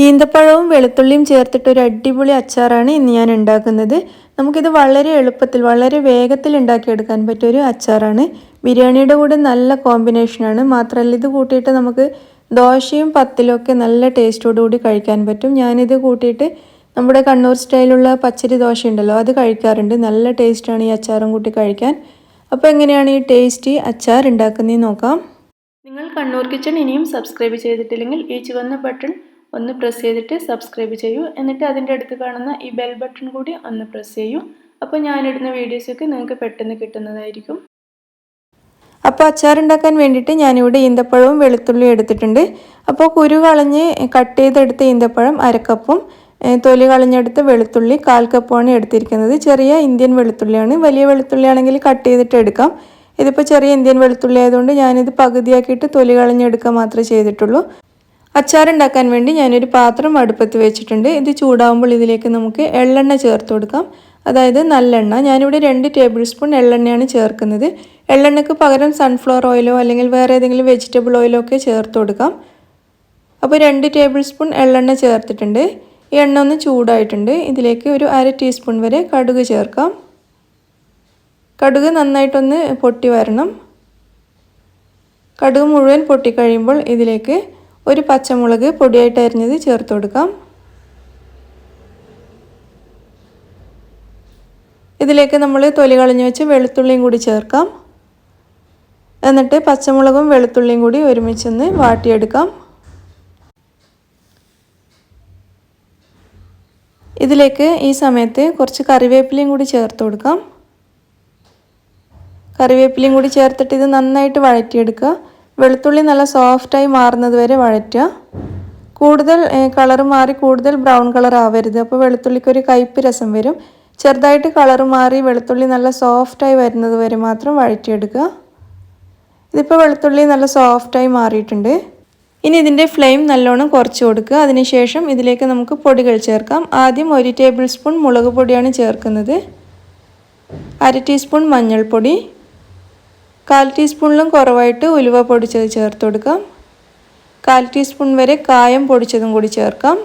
ഈന്തപ്പഴവും വെളുത്തുള്ളിയും ചേർത്തിട്ട് ഒരു അടിപൊളി അച്ചാറാണ് ഇന്ന് ഞാൻ ഉണ്ടാക്കുന്നത്. നമുക്കിത് വളരെ എളുപ്പത്തിൽ വളരെ വേഗത്തിൽ ഉണ്ടാക്കിയെടുക്കാൻ പറ്റിയ ഒരു അച്ചാറാണ്. ബിരിയാണിയുടെ കൂടെ നല്ല കോമ്പിനേഷനാണ്. മാത്രമല്ല ഇത് കൂട്ടിയിട്ട് നമുക്ക് ദോശയും പത്തിലും ഒക്കെ നല്ല ടേസ്റ്റോടു കൂടി കഴിക്കാൻ പറ്റും. ഞാനിത് കൂട്ടിയിട്ട് നമ്മുടെ കണ്ണൂർ സ്റ്റൈലുള്ള പച്ചരി ദോശ ഉണ്ടല്ലോ അത് കഴിക്കാറുണ്ട്. നല്ല ടേസ്റ്റാണ് ഈ അച്ചാറും കൂട്ടി കഴിക്കാൻ. അപ്പോൾ എങ്ങനെയാണ് ഈ ടേസ്റ്റി അച്ചാർ ഉണ്ടാക്കുന്നതെന്ന് നോക്കാം. നിങ്ങൾ കണ്ണൂർ കിച്ചൺ ഇനിയും സബ്സ്ക്രൈബ് ചെയ്തിട്ടില്ലെങ്കിൽ ഈ ചുവന്ന ബട്ടൺ ഒന്ന് പ്രസ് ചെയ്തിട്ട് സബ്സ്ക്രൈബ് ചെയ്യൂ. എന്നിട്ട് അതിൻ്റെ അടുത്ത് കാണുന്ന ഈ ബെൽ ബട്ടൺ കൂടി ഒന്ന് പ്രസ് ചെയ്യൂ. അപ്പോൾ ഞാനിടുന്ന വീഡിയോസൊക്കെ നിങ്ങൾക്ക് പെട്ടെന്ന് കിട്ടുന്നതായിരിക്കും. അപ്പോൾ അച്ചാർ ഉണ്ടാക്കാൻ വേണ്ടിയിട്ട് ഞാനിവിടെ ഈന്തപ്പഴവും വെളുത്തുള്ളിയും എടുത്തിട്ടുണ്ട്. അപ്പോൾ കുരു കളഞ്ഞ് കട്ട് ചെയ്തെടുത്ത ഈന്തപ്പഴം അരക്കപ്പും തൊലി കളഞ്ഞെടുത്ത വെളുത്തുള്ളി 1/4 കപ്പുമാണ് എടുത്തിരിക്കുന്നത്. ചെറിയ ഇന്ത്യൻ വെളുത്തുള്ളിയാണ്. വലിയ വെളുത്തുള്ളി ആണെങ്കിൽ കട്ട് ചെയ്തിട്ട് എടുക്കാം. ഇതിപ്പോൾ ചെറിയ ഇന്ത്യൻ വെളുത്തുള്ളി ആയതുകൊണ്ട് ഞാനിത് പകുതിയാക്കിയിട്ട് തൊലി കളഞ്ഞെടുക്കുക മാത്രമേ ചെയ്തിട്ടുള്ളൂ. അച്ചാർ ഉണ്ടാക്കാൻ വേണ്ടി ഞാനൊരു പാത്രം അടുപ്പത്ത് വെച്ചിട്ടുണ്ട്. ഇത് ചൂടാകുമ്പോൾ ഇതിലേക്ക് നമുക്ക് എള്ളെണ്ണ ചേർത്ത് കൊടുക്കാം. അതായത് നല്ലെണ്ണ. ഞാനിവിടെ 2 ടേബിൾ സ്പൂൺ എള്ളെണ്ണയാണ് ചേർക്കുന്നത്. എള്ളെണ്ണയ്ക്ക് പകരം സൺഫ്ലവർ ഓയിലോ അല്ലെങ്കിൽ വേറെ ഏതെങ്കിലും വെജിറ്റബിൾ ഓയിലോ ഒക്കെ ചേർത്ത് കൊടുക്കാം. അപ്പോൾ 2 ടേബിൾ സ്പൂൺ എള്ളെണ്ണ ചേർത്തിട്ടുണ്ട്. ഈ എണ്ണ ഒന്ന് ചൂടായിട്ടുണ്ട്. ഇതിലേക്ക് ഒരു 1/2 ടീസ്പൂൺ വരെ കടുക് ചേർക്കാം. കടുക് നന്നായിട്ടൊന്ന് പൊട്ടി വരണം. കടുക് മുഴുവൻ പൊട്ടിക്കഴിയുമ്പോൾ ഇതിലേക്ക് ഒരു പച്ചമുളക് പൊടിയായിട്ട് അരിഞ്ഞത് ചേർത്ത് കൊടുക്കാം. ഇതിലേക്ക് നമ്മൾ തൊലി കളഞ്ഞ് വെച്ച് വെളുത്തുള്ളിയും കൂടി ചേർക്കാം. എന്നിട്ട് പച്ചമുളകും വെളുത്തുള്ളിയും കൂടി ഒരുമിച്ചൊന്ന് വാട്ടിയെടുക്കാം. ഇതിലേക്ക് ഈ സമയത്ത് കുറച്ച് കറിവേപ്പിലയും കൂടി ചേർത്ത് കൊടുക്കാം. കറിവേപ്പിലയും കൂടി ചേർത്തിട്ട് ഇത് നന്നായിട്ട് വഴറ്റിയെടുക്കുക. വെളുത്തുള്ളി നല്ല സോഫ്റ്റായി മാറുന്നത് വരെ വഴറ്റുക. കൂടുതൽ കളർ മാറി കൂടുതൽ ബ്രൗൺ കളർ ആവരുത്. അപ്പോൾ വെളുത്തുള്ളിക്കൊരു കയ്പ്പ് രസം വരും. ചെറുതായിട്ട് കളർ മാറി വെളുത്തുള്ളി നല്ല സോഫ്റ്റായി വരുന്നത് വരെ മാത്രം വഴറ്റിയെടുക്കുക. ഇതിപ്പോൾ വെളുത്തുള്ളി നല്ല സോഫ്റ്റായി മാറിയിട്ടുണ്ട്. ഇനി ഇതിൻ്റെ ഫ്ലെയിം നല്ലോണം കുറച്ച് കൊടുക്കുക. അതിനുശേഷം ഇതിലേക്ക് നമുക്ക് പൊടികൾ ചേർക്കാം. ആദ്യം 1 ടേബിൾ സ്പൂൺ മുളക് പൊടിയാണ് ചേർക്കുന്നത്. 1/2 ടീസ്പൂൺ മഞ്ഞൾപ്പൊടി, 1/4 ടീസ്പൂണിലും കുറവായിട്ട് ഉലുവ പൊടിച്ചത് ചേർത്ത് കൊടുക്കാം. 1/4 ടീസ്പൂൺ വരെ കായം പൊടിച്ചതും കൂടി ചേർക്കാം.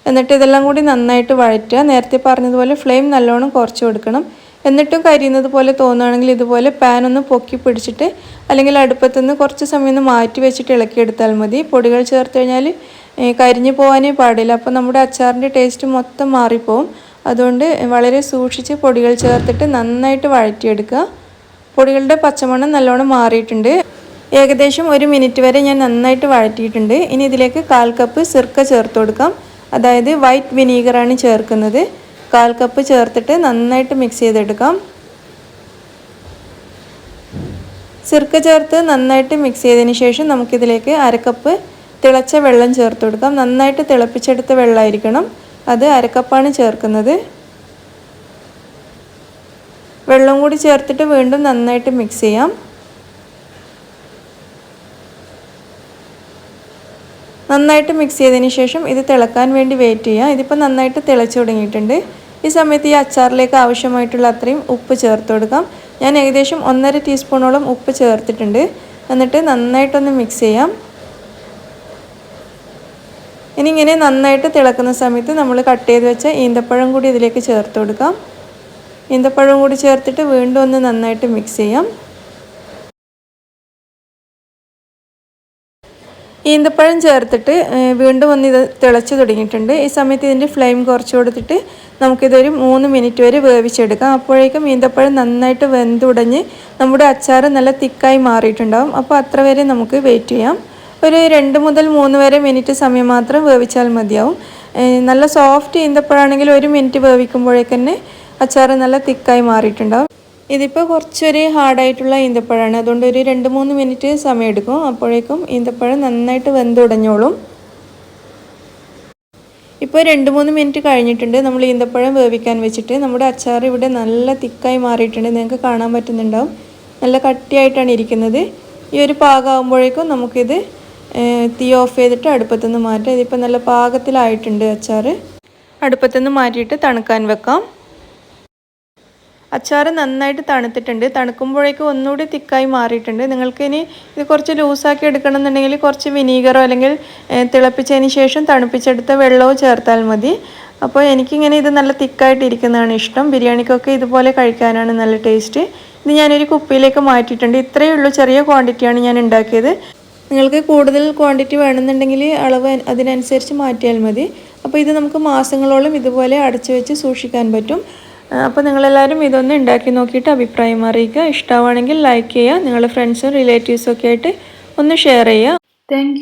എന്നിട്ട് ഇതെല്ലാം കൂടി നന്നായിട്ട് വഴറ്റുക. നേരത്തെ പറഞ്ഞതുപോലെ ഫ്ലെയിം നല്ലോണം കുറച്ച് കൊടുക്കണം. എന്നിട്ടും കരിയുന്നത് പോലെ തോന്നുകയാണെങ്കിൽ ഇതുപോലെ പാൻ ഒന്ന് പൊക്കി പിടിച്ചിട്ട് അല്ലെങ്കിൽ അടുപ്പത്തുനിന്ന് കുറച്ച് സമയം ഒന്ന് മാറ്റി വെച്ചിട്ട് ഇളക്കിയെടുത്താൽ മതി. പൊടികൾ ചേർത്ത് കഴിഞ്ഞാൽ കരിഞ്ഞു പോകാനേ പാടില്ല. അപ്പോൾ നമ്മുടെ അച്ചാറിൻ്റെ ടേസ്റ്റ് മൊത്തം മാറിപ്പോവും. അതുകൊണ്ട് വളരെ സൂക്ഷിച്ച് പൊടികൾ ചേർത്തിട്ട് നന്നായിട്ട് വഴറ്റിയെടുക്കുക. പൊടികളുടെ പച്ചമണം നല്ലോണം മാറിയിട്ടുണ്ട്. ഏകദേശം 1 മിനിറ്റ് വരെ ഞാൻ നന്നായിട്ട് വഴറ്റിയിട്ടുണ്ട്. ഇനി ഇതിലേക്ക് 1/4 കപ്പ് സിർക്ക ചേർത്ത് കൊടുക്കാം. അതായത് വൈറ്റ് വിനീഗറാണ് ചേർക്കുന്നത്. 1/4 കപ്പ് ചേർത്തിട്ട് നന്നായിട്ട് മിക്സ് ചെയ്തെടുക്കാം. സിർക്ക ചേർത്ത് നന്നായിട്ട് മിക്സ് ചെയ്തതിന് ശേഷം നമുക്കിതിലേക്ക് 1/2 കപ്പ് തിളച്ച വെള്ളം ചേർത്ത് കൊടുക്കാം. നന്നായിട്ട് തിളപ്പിച്ചെടുത്ത വെള്ളമായിരിക്കണം. അത് 1/2 കപ്പാണ് ചേർക്കുന്നത്. വെള്ളം കൂടി ചേർത്തിട്ട് വീണ്ടും നന്നായിട്ട് മിക്സ് ചെയ്യാം. നന്നായിട്ട് മിക്സ് ചെയ്തതിന് ശേഷം ഇത് തിളക്കാൻ വേണ്ടി വെയിറ്റ് ചെയ്യാം. ഇതിപ്പോൾ നന്നായിട്ട് തിളച്ച് തുടങ്ങിയിട്ടുണ്ട്. ഈ സമയത്ത് ഈ അച്ചാറിലേക്ക് ആവശ്യമായിട്ടുള്ള അത്രയും ഉപ്പ് ചേർത്ത് കൊടുക്കാം. ഞാൻ ഏകദേശം 1/2 ടീസ്പൂണോളം ഉപ്പ് ചേർത്തിട്ടുണ്ട്. എന്നിട്ട് നന്നായിട്ടൊന്ന് മിക്സ് ചെയ്യാം. ഇനി ഇങ്ങനെ നന്നായിട്ട് തിളക്കുന്ന സമയത്ത് നമ്മൾ കട്ട് ചെയ്ത് വെച്ച ഈന്തപ്പഴം കൂടി ഇതിലേക്ക് ചേർത്ത് കൊടുക്കാം. ഈന്തപ്പഴം കൂടി ചേർത്തിട്ട് വീണ്ടും ഒന്ന് നന്നായിട്ട് മിക്സ് ചെയ്യാം. ഈന്തപ്പഴം ചേർത്തിട്ട് വീണ്ടും ഒന്ന് ഇത് തിളച്ച് തുടങ്ങിയിട്ടുണ്ട്. ഈ സമയത്ത് ഇതിൻ്റെ ഫ്ലെയിം കുറച്ച് കൊടുത്തിട്ട് നമുക്കിതൊരു 3 മിനിറ്റ് വരെ വേവിച്ചെടുക്കാം. അപ്പോഴേക്കും ഈന്തപ്പഴം നന്നായിട്ട് വെന്തുടഞ്ഞ് നമ്മുടെ അച്ചാർ നല്ല തിക്കായി മാറിയിട്ടുണ്ടാകും. അപ്പോൾ അത്ര വരെ നമുക്ക് വെയിറ്റ് ചെയ്യാം. ഒരു 2 മുതൽ 3 വരെ മിനിറ്റ് സമയം മാത്രം വേവിച്ചാൽ മതിയാവും. നല്ല സോഫ്റ്റ് ഈന്തപ്പഴമാണെങ്കിൽ 1 മിനിറ്റ് വേവിക്കുമ്പോഴേക്കന്നെ അച്ചാർ നല്ല തിക്കായി മാറിയിട്ടുണ്ടാകും. ഇതിപ്പോൾ കുറച്ചൊരു ഹാർഡായിട്ടുള്ള ഈന്തപ്പഴമാണ്. അതുകൊണ്ട് ഒരു 2-3 മിനിറ്റ് സമയം എടുക്കും. അപ്പോഴേക്കും ഈന്തപ്പഴം നന്നായിട്ട് വെന്തുടഞ്ഞോളും. ഇപ്പോൾ 2-3 മിനിറ്റ് കഴിഞ്ഞിട്ടുണ്ട്. നമ്മൾ ഈന്തപ്പഴം വേവിക്കാൻ വെച്ചിട്ട് നമ്മുടെ അച്ചാർ ഇവിടെ നല്ല തിക്കായി മാറിയിട്ടുണ്ട്. നിങ്ങൾക്ക് കാണാൻ പറ്റുന്നുണ്ടാവും. നല്ല കട്ടിയായിട്ടാണ് ഇരിക്കുന്നത്. ഈ ഒരു പാകമാകുമ്പോഴേക്കും നമുക്കിത് തീ ഓഫ് ചെയ്തിട്ട് അടുപ്പത്തുനിന്ന് മാറ്റാം. ഇതിപ്പോൾ നല്ല പാകത്തിലായിട്ടുണ്ട് അച്ചാർ. അടുപ്പത്തുനിന്ന് മാറ്റിയിട്ട് തണുക്കാൻ വെക്കാം. അച്ചാർ നന്നായിട്ട് തണുത്തിട്ടുണ്ട്. തണുക്കുമ്പോഴേക്കും ഒന്നുകൂടി തിക്കായി മാറിയിട്ടുണ്ട്. നിങ്ങൾക്ക് ഇനി ഇത് കുറച്ച് ലൂസാക്കി എടുക്കണം എന്നുണ്ടെങ്കിൽ കുറച്ച് വിനീഗറോ അല്ലെങ്കിൽ തിളപ്പിച്ചതിന് ശേഷം തണുപ്പിച്ചെടുത്ത വെള്ളമോ ചേർത്താൽ മതി. അപ്പോൾ എനിക്കിങ്ങനെ ഇത് നല്ല തിക്കായിട്ട് ഇരിക്കുന്നതാണ് ഇഷ്ടം. ബിരിയാണിക്കൊക്കെ ഇതുപോലെ കഴിക്കാനാണ് നല്ല ടേസ്റ്റ്. ഇത് ഞാനൊരു കുപ്പിയിലേക്ക് മാറ്റിയിട്ടുണ്ട്. ഇത്രയേ ഉള്ളൂ, ചെറിയ ക്വാണ്ടിറ്റിയാണ് ഞാൻ ഉണ്ടാക്കിയത്. നിങ്ങൾക്ക് കൂടുതൽ ക്വാണ്ടിറ്റി വേണമെന്നുണ്ടെങ്കിൽ അളവ് അതിനനുസരിച്ച് മാറ്റിയാൽ മതി. അപ്പോൾ ഇത് നമുക്ക് മാസങ്ങളോളം ഇതുപോലെ അടച്ചു വെച്ച് സൂക്ഷിക്കാൻ പറ്റും. അപ്പോൾ നിങ്ങളെല്ലാവരും ഇതൊന്ന് ഉണ്ടാക്കി നോക്കിയിട്ട് അഭിപ്രായം അറിയിക്കുക. ഇഷ്ടമാണെങ്കിൽ ലൈക്ക് ചെയ്യുക. നിങ്ങളുടെ ഫ്രണ്ട്സും റിലേറ്റീവ്സും ഒക്കെ ആയിട്ട് ഒന്ന് ഷെയർ ചെയ്യുക. താങ്ക്